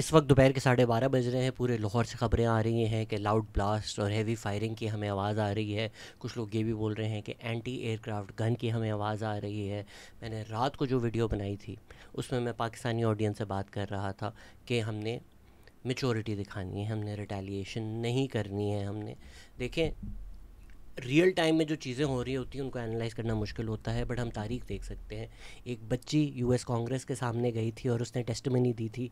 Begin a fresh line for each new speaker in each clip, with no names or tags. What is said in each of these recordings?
इस वक्त दोपहर के 12:30 बज रहे हैं। पूरे लाहौर से ख़बरें आ रही हैं कि लाउड ब्लास्ट और हैवी फायरिंग की हमें आवाज़ आ रही है। कुछ लोग ये भी बोल रहे हैं कि एंटी एयरक्राफ्ट गन की हमें आवाज़ आ रही है। मैंने रात को जो वीडियो बनाई थी उसमें मैं पाकिस्तानी ऑडियंस से बात कर रहा था कि हमने मैच्योरिटी दिखानी है, हमने रिटेलिएशन नहीं करनी है। हमने देखें, रियल टाइम में जो चीज़ें हो रही होती हैं उनको एनालाइज करना मुश्किल होता है, बट हम तारीख देख सकते हैं। एक बच्ची यूएस कांग्रेस के सामने गई थी और उसने टेस्टिमनी दी थी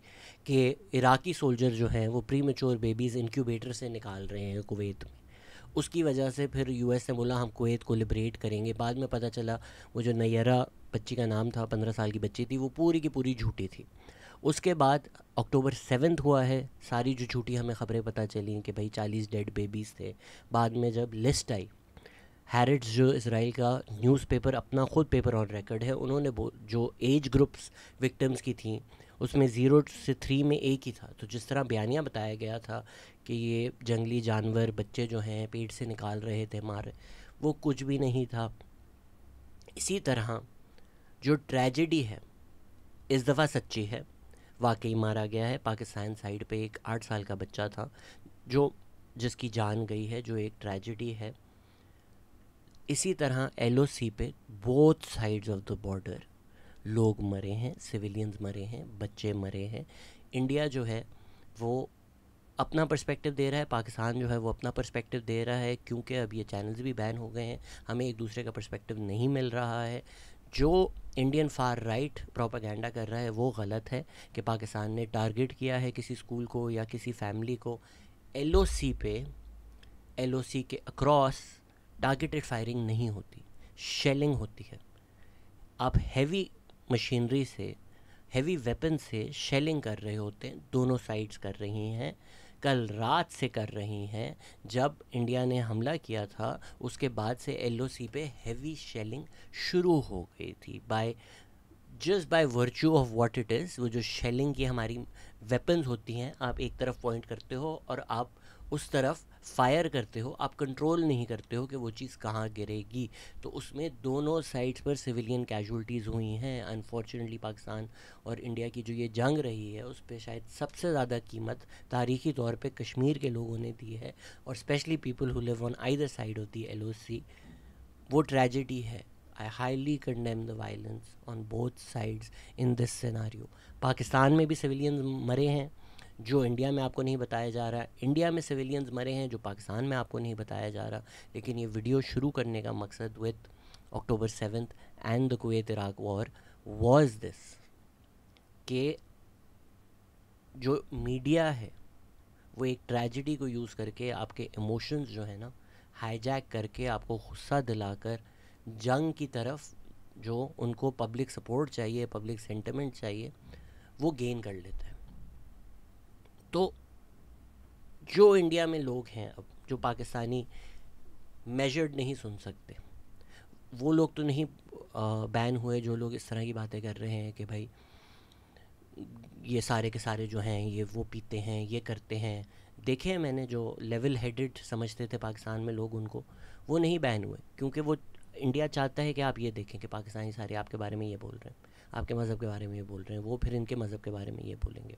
कि इराकी सोल्जर जो हैं वो प्री मेच्योर बेबीज़ इंक्यूबेटर से निकाल रहे हैं कुवैत में। उसकी वजह से फिर यूएस ने बोला हम कुवैत को लिबरेट करेंगे। बाद में पता चला वो जो नैयरा बच्ची का नाम था, 15 साल की बच्ची थी, वो पूरी की पूरी झूठी थी। उसके बाद अक्टूबर 7 हुआ है, सारी जो झूठी हमें ख़बरें पता चली कि भाई 40 डेड बेबीज़ थे। बाद में जब लिस्ट आई, हैरिट्स जो इसराइल का न्यूज़पेपर, अपना ख़ुद पेपर ऑन रिकॉर्ड है, उन्होंने जो एज ग्रुप्स विक्टिम्स की थी उसमें 0 से 3 में एक ही था। तो जिस तरह बयानिया बताया गया था कि ये जंगली जानवर बच्चे जो हैं पेट से निकाल रहे थे मार, वो कुछ भी नहीं था। इसी तरह जो ट्रेजेडी है इस दफ़ा सच्ची है, वाकई मारा गया है। पाकिस्तान साइड पे एक 8 साल का बच्चा था जो जिसकी जान गई है, जो एक ट्रेजेडी है। इसी तरह एलओसी पे both sides of the border लोग मरे हैं, सिविलियंस मरे हैं, बच्चे मरे हैं। इंडिया जो है वो अपना पर्सपेक्टिव दे रहा है, पाकिस्तान जो है वो अपना पर्सपेक्टिव दे रहा है, क्योंकि अब ये चैनल्स भी बैन हो गए हैं, हमें एक दूसरे का पर्सपेक्टिव नहीं मिल रहा है। जो इंडियन फार राइट प्रोपागेंडा कर रहा है वो गलत है कि पाकिस्तान ने टारगेट किया है किसी स्कूल को या किसी फैमिली को। एलओसी पे, एलओसी के अक्रॉस टारगेटेड फायरिंग नहीं होती, शेलिंग होती है। आप हैवी मशीनरी से, हैवी वेपन से शेलिंग कर रहे होते हैं, दोनों साइड्स कर रही हैं। कल रात से कर रही हैं। जब इंडिया ने हमला किया था उसके बाद से एलओसी पे हैवी शेलिंग शुरू हो गई थी, just by virtue of what it is. वो जो शेलिंग की हमारी वेपन्स होती हैं, आप एक तरफ पॉइंट करते हो और आप उस तरफ फायर करते हो, आप कंट्रोल नहीं करते हो कि वो चीज़ कहाँ गिरेगी। तो उसमें दोनों साइड्स पर सिविलियन कैजुअल्टीज़ हुई हैं। अनफॉर्चुनेटली पाकिस्तान और इंडिया की जो ये जंग रही है उस पर शायद सबसे ज़्यादा कीमत तारीख़ी तौर पे कश्मीर के लोगों ने दी है, और specially people who live on either side of the LOC. वो ट्रेजेडी है। I highly condemn the violence on both sides in this scenario. Pakistan में भी सिविलियंस मरे हैं जो इंडिया में आपको नहीं बताया जा रहा, इंडिया में सिविलियंस मरे हैं जो पाकिस्तान में आपको नहीं बताया जा रहा। लेकिन ये वीडियो शुरू करने का मकसद with October 7 and the Kuwait Iraq war was this, कि जो मीडिया है वो एक ट्रेजेडी को यूज़ करके आपके इमोशंस जो है ना हाईजैक करके आपको गुस्सा दिलाकर जंग की तरफ जो उनको पब्लिक सपोर्ट चाहिए, पब्लिक सेंटिमेंट चाहिए, वो गेन कर लेता है। तो जो इंडिया में लोग हैं अब, जो पाकिस्तानी मेजर्ड नहीं सुन सकते, वो लोग तो नहीं बैन हुए जो लोग इस तरह की बातें कर रहे हैं कि भाई ये सारे के सारे जो हैं ये वो पीते हैं, ये करते हैं। देखे मैंने जो लेवल हेडेड समझते थे पाकिस्तान में लोग, उनको वो नहीं बैन हुए, क्योंकि वो इंडिया चाहता है कि आप ये देखें कि पाकिस्तानी सारे आपके बारे में ये बोल रहे हैं, आपके मज़हब के बारे में ये बोल रहे हैं, वो फिर इनके मज़हब के बारे में ये बोलेंगे।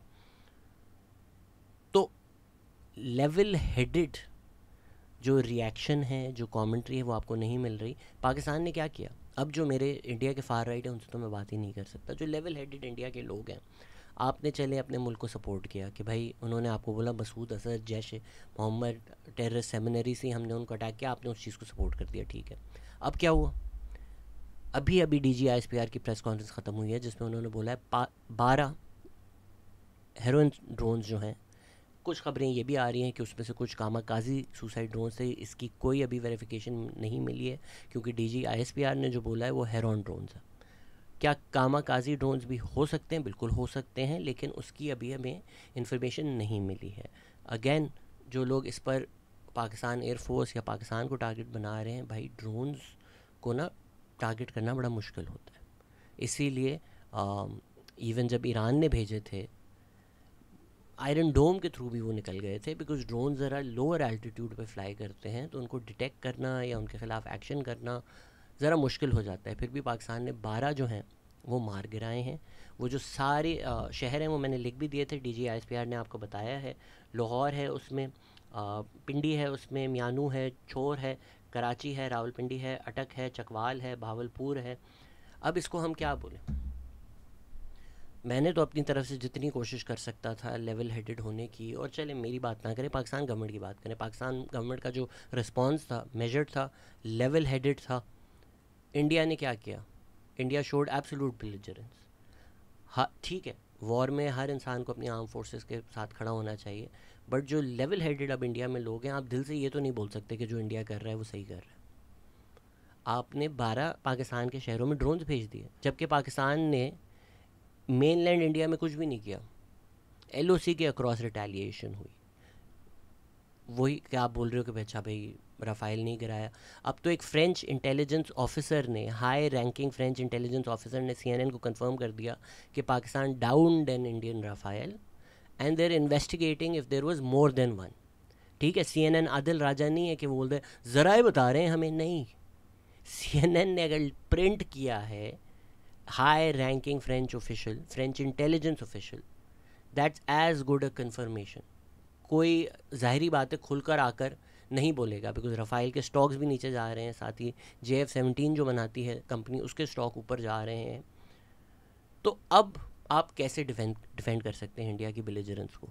तो लेवल हेडेड जो रिएक्शन है, जो कमेंट्री है, वो आपको नहीं मिल रही। पाकिस्तान ने क्या किया, अब जो मेरे इंडिया के फार राइट है उनसे तो मैं बात ही नहीं कर सकता। जो लेवल हेडेड इंडिया के लोग हैं, आपने चले अपने मुल्क को सपोर्ट किया कि भाई उन्होंने आपको बोला मसूद अजहर जैश मोहम्मद टेररिस्ट सेमिनरी से हमने उनको अटैक किया, आपने उस चीज़ को सपोर्ट कर दिया, ठीक है। अब क्या हुआ, अभी DGISPR की प्रेस कॉन्फ्रेंस ख़त्म हुई है जिसमें उन्होंने बोला है 12 हेरोइन ड्रोन्स जो हैं, कुछ ख़बरें ये भी आ रही हैं कि उसमें से कुछ कामाकाजी सुसाइड ड्रोन से, इसकी कोई अभी वेरिफिकेशन नहीं मिली है क्योंकि DGISPR ने जो बोला है वो हेरोइन ड्रोन्स है। क्या कामाकाजी ड्रोन्स भी हो सकते हैं? बिल्कुल हो सकते हैं, लेकिन उसकी अभी हमें इंफॉर्मेशन नहीं मिली है। अगेन, जो लोग इस पर पाकिस्तान एयरफोर्स या पाकिस्तान को टारगेट बना रहे हैं, भाई ड्रोन्स को ना टारगेट करना बड़ा मुश्किल होता है। इसीलिए इवन जब ईरान ने भेजे थे आयरन डोम के थ्रू भी वो निकल गए थे, बिकॉज ड्रोन ज़रा लोअर एल्टीट्यूड पे फ्लाई करते हैं तो उनको डिटेक्ट करना या उनके ख़िलाफ़ एक्शन करना ज़रा मुश्किल हो जाता है। फिर भी पाकिस्तान ने 12 जो हैं वो मार गिराए हैं। वो जो सारे शहर हैं वो मैंने लिख भी दिए थे, DGISPR ने आपको बताया है। लाहौर है उसमें, पिंडी है उसमें, म्यानू है, छोर है, कराची है, रावलपिंडी है, अटक है, चकवाल है, भावलपुर है। अब इसको हम क्या बोलें? मैंने तो अपनी तरफ से जितनी कोशिश कर सकता था लेवल हेडेड होने की, और चले मेरी बात ना करें, पाकिस्तान गवर्नमेंट की बात करें। पाकिस्तान गवर्नमेंट का जो रिस्पांस था मेजर्ड था, लेवल हेडेड था। इंडिया ने क्या किया? India showed absolute belligerence. हाँ ठीक है, वॉर में हर इंसान को अपनी आर्म फोर्सेस के साथ खड़ा होना चाहिए, बट जो लेवल हेडेड अब इंडिया में लोग हैं, आप दिल से ये तो नहीं बोल सकते कि जो इंडिया कर रहा है वो सही कर रहा है। आपने 12 पाकिस्तान के शहरों में ड्रोन्स भेज दिए, जबकि पाकिस्तान ने मेनलैंड इंडिया में कुछ भी नहीं किया। LOC के अक्रॉस रिटेलिएशन हुई। वही क्या आप बोल रहे हो कि अच्छा भाई राफेल नहीं गिराया। अब तो एक फ्रेंच इंटेलिजेंस ऑफिसर ने, high ranking French intelligence officer ने CNN को कंफर्म कर दिया कि Pakistan downed an Indian Rafale and they're investigating if there was more than one. ठीक है, CNN आदिल राजा नहीं है कि वो बोल दे ज़राए बता रहे हैं हमें, नहीं। CNN ने अगर प्रिंट किया है, high ranking French official, French intelligence official, that's as good a confirmation. कोई ज़ाहिरी बात है खुलकर आकर नहीं बोलेगा, बिकॉज रफ़ाइल के स्टॉक्स भी नीचे जा रहे हैं, साथ ही JF-17 जो बनाती है कंपनी उसके स्टॉक ऊपर जा रहे हैं। तो अब आप कैसे डिफेंड कर सकते हैं इंडिया की बिलिजरेंस को?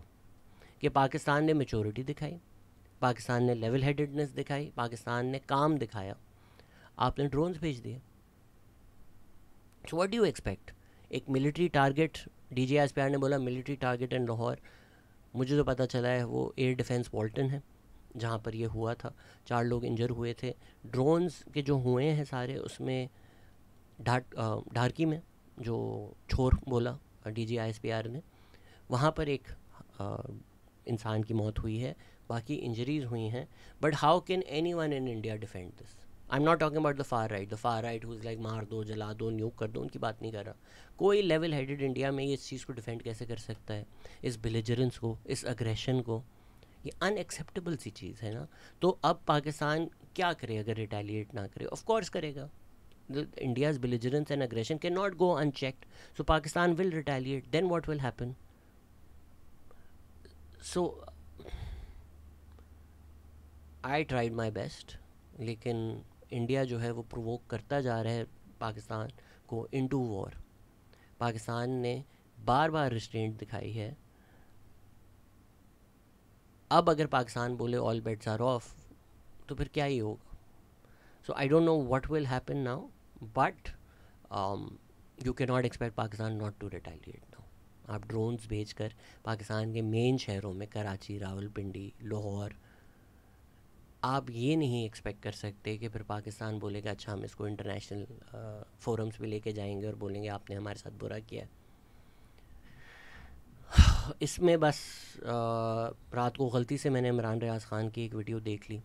कि पाकिस्तान ने मेचोरिटी दिखाई, पाकिस्तान ने लेवल हेडेडनेस दिखाई, पाकिस्तान ने काम दिखाया, आपने ड्रोन्स भेज दिए। So what do you expect? एक मिलिट्री टारगेट, DGISPR ने बोला मिलिट्री टारगेट इन लाहौर। मुझे तो पता चला है वो एयर डिफेंस वॉल्टन है जहाँ पर ये हुआ था, 4 लोग इंजर हुए थे। ड्रोन्स के जो हुए हैं सारे, उसमें ढारकी में जो छोर बोला DGISPR ने, वहाँ पर एक इंसान की मौत हुई है, बाकी इंजरीज हुई हैं। But how can any one in India defend this? I am not talking about the far right who's like मार दो, जला दो, न्यूक कर दो, उनकी बात नहीं कर रहा। कोई लेवल हेडेड इंडिया में ये इस चीज़ को डिफेंड कैसे कर सकता है, इस बिलिजरेंस को, इस अग्रेशन को? ये अनएक्सेप्टेबल सी चीज़ है ना। तो अब पाकिस्तान क्या करे अगर रिटेलिएट ना करे? ऑफ कोर्स करेगा। India's belligerence and aggression cannot go unchecked, so Pakistan will retaliate. Then what will happen? So I tried my best, लेकिन इंडिया जो है वो प्रोवोक करता जा रहा है पाकिस्तान को इनटू वॉर। पाकिस्तान ने बार बार रिस्ट्रेंट दिखाई है। अब अगर पाकिस्तान बोले ऑल बेट्स आर ऑफ, तो फिर क्या ही होगा? So I don't know what will happen now, but you can not expect Pakistan not to retaliate now. आप ड्रोन्स भेजकर पाकिस्तान के मेन शहरों में, कराची, रावलपिंडी, लाहौर, आप ये नहीं एक्सपेक्ट कर सकते कि फिर पाकिस्तान बोलेगा अच्छा हम इसको इंटरनेशनल फोरम्स पे लेके जाएंगे और बोलेंगे आपने हमारे साथ बुरा किया। इसमें बस रात को गलती से मैंने इमरान रियाज ख़ान की एक वीडियो देख ली।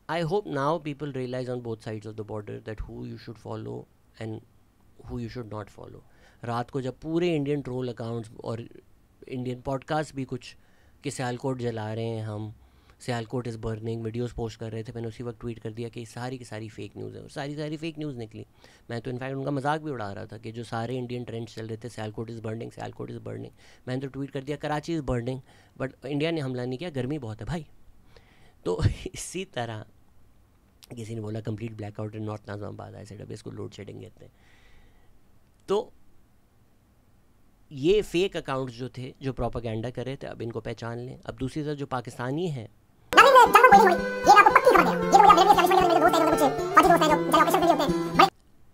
I hope now people realize on both sides of the border that who you should follow and who you should not follow. रात को जब पूरे इंडियन ट्रोल अकाउंट्स और इंडियन पॉडकास्ट भी कुछ कि सियालकोट जला रहे हैं हम, Sialkot is burning, videos post कर रहे थे, मैंने उसी वक्त ट्वीट कर दिया कि सारी की सारी फेक न्यूज़ है, और सारी फेक न्यूज़ निकली। मैं तो इनफैक्ट उनका मजाक भी उड़ा रहा था कि जो सारे इंडियन ट्रेंड्स चल रहे थे, Sialkot is burning, Sialkot is burning, मैंने तो ट्वीट कर दिया Karachi is burning, but India ने हमला नहीं किया, गर्मी बहुत है भाई। तो इसी तरह किसी ने बोला कंप्लीट ब्लैकआउट इन नॉर्थ नाज़ामाबाद, ऐसे डबे इसको लोड शेडिंग कहते हैं। तो ये फेक अकाउंट्स जो थे जो प्रोपागेंडा कर रहे थे, अब इनको पहचान लें। अब दूसरी तरफ जो पाकिस्तानी हैं,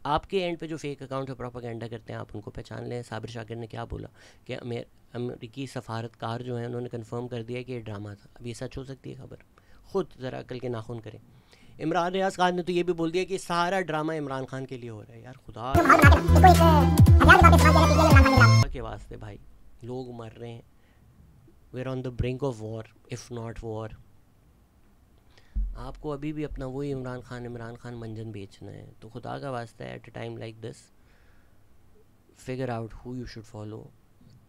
आपके एंड पे जो फेक अकाउंट है प्रोपागेंडा करते हैं, आप उनको पहचान लें। साबिर शाकिर ने क्या बोला कि अमेरिकी सफारतकार जो हैं उन्होंने कंफर्म कर दिया कि ये ड्रामा था। अब ये सच हो सकती है खबर? खुद ज़रा अकल के नाखून करें। इमरान रियाज खान ने तो ये भी बोल दिया कि सारा ड्रामा इमरान खान के लिए हो रहा है। यार खुदा के वास्ते भाई, लोग मर रहे हैं, we are on the brink of war if not war. आपको अभी भी अपना वही इमरान खान मंजन बेचना है, तो खुदा का वास्ता है at a time like this figure out who you should follow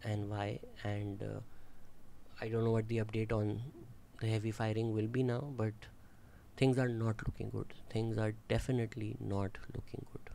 and why. And I don't know what the update on the heavy firing will be now, but Things are not looking good. Things are definitely not looking good.